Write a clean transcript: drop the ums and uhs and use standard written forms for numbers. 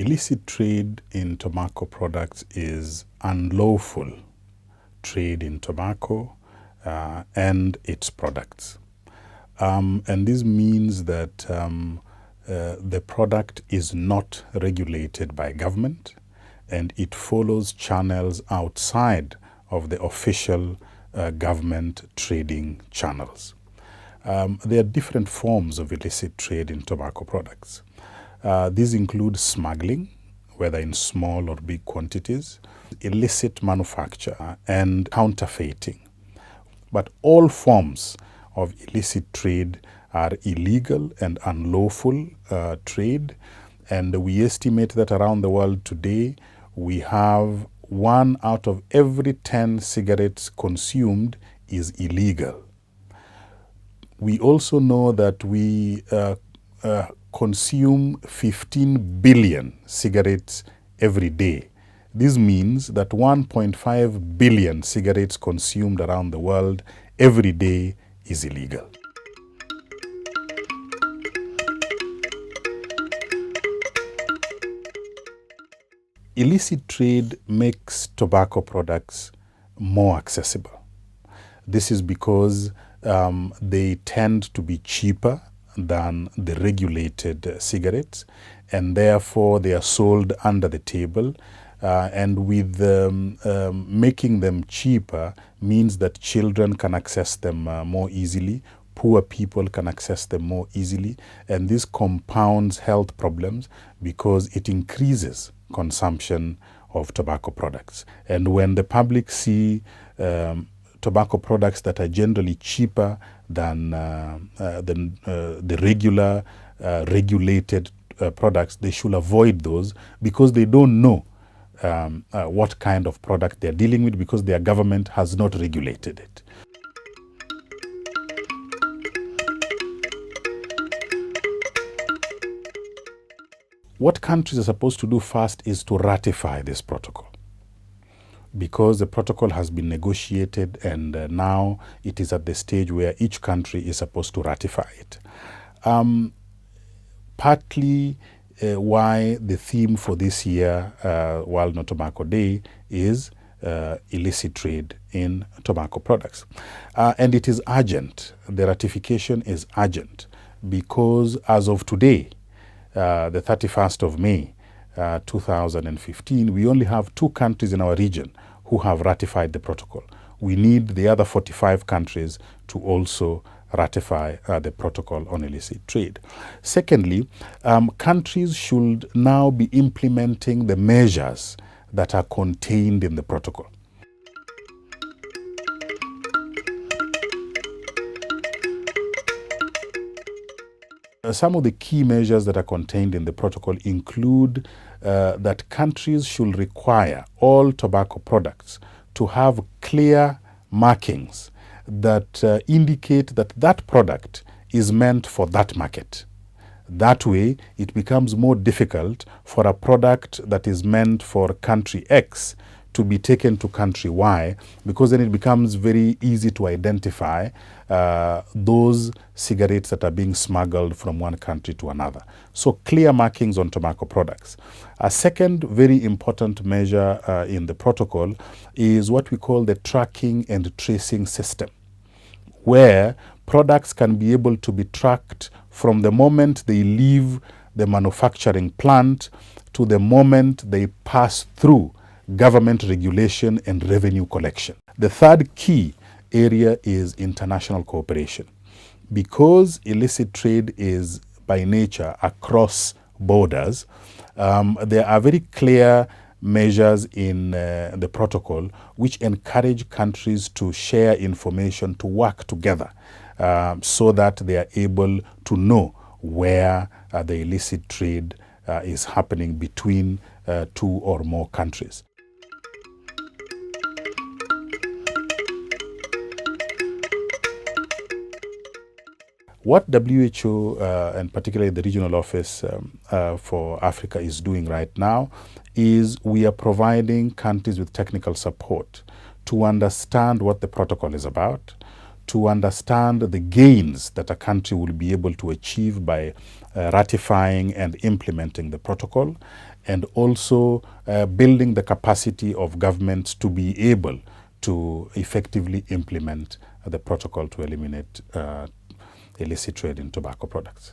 Illicit trade in tobacco products is unlawful trade in tobacco and its products. And this means that the product is not regulated by government and it follows channels outside of the official government trading channels. There are different forms of illicit trade in tobacco products. These include smuggling, whether in small or big quantities, illicit manufacture, and counterfeiting. But all forms of illicit trade are illegal and unlawful trade, and we estimate that around the world today we have 1 out of every 10 cigarettes consumed is illegal. We also know that we consume 15 billion cigarettes every day. This means that 1.5 billion cigarettes consumed around the world every day is illegal. Illicit trade makes tobacco products more accessible. This is because they tend to be cheaper than the regulated cigarettes, and therefore they are sold under the table. And with making them cheaper means that children can access them more easily, poor people can access them more easily, and this compounds health problems because it increases consumption of tobacco products. And when the public see tobacco products that are generally cheaper than the regular regulated products, they should avoid those because they don't know what kind of product they're dealing with because their government has not regulated it. What countries are supposed to do first is to ratify this protocol, because the protocol has been negotiated and now it is at the stage where each country is supposed to ratify it. Partly why the theme for this year, World No Tobacco Day, is illicit trade in tobacco products. And it is urgent. The ratification is urgent because as of today, the 31st of May, 2015, we only have 2 countries in our region who have ratified the protocol. We need the other 45 countries to also ratify the protocol on illicit trade. Secondly, countries should now be implementing the measures that are contained in the protocol. Some of the key measures that are contained in the protocol include that countries should require all tobacco products to have clear markings that indicate that that product is meant for that market. That way, it becomes more difficult for a product that is meant for country X to be taken to country Y, because then it becomes very easy to identify those cigarettes that are being smuggled from one country to another. So clear markings on tobacco products. A second very important measure in the protocol is what we call the tracking and tracing system, where products can be able to be tracked from the moment they leave the manufacturing plant to the moment they pass through government regulation and revenue collection. The third key area is international cooperation. Because illicit trade is by nature across borders, there are very clear measures in the protocol which encourage countries to share information, to work together so that they are able to know where the illicit trade is happening between 2 or more countries. What WHO and particularly the regional office for Africa is doing right now is we are providing countries with technical support to understand what the protocol is about, to understand the gains that a country will be able to achieve by ratifying and implementing the protocol, and also building the capacity of governments to be able to effectively implement the protocol to eliminate illicit trade in tobacco products.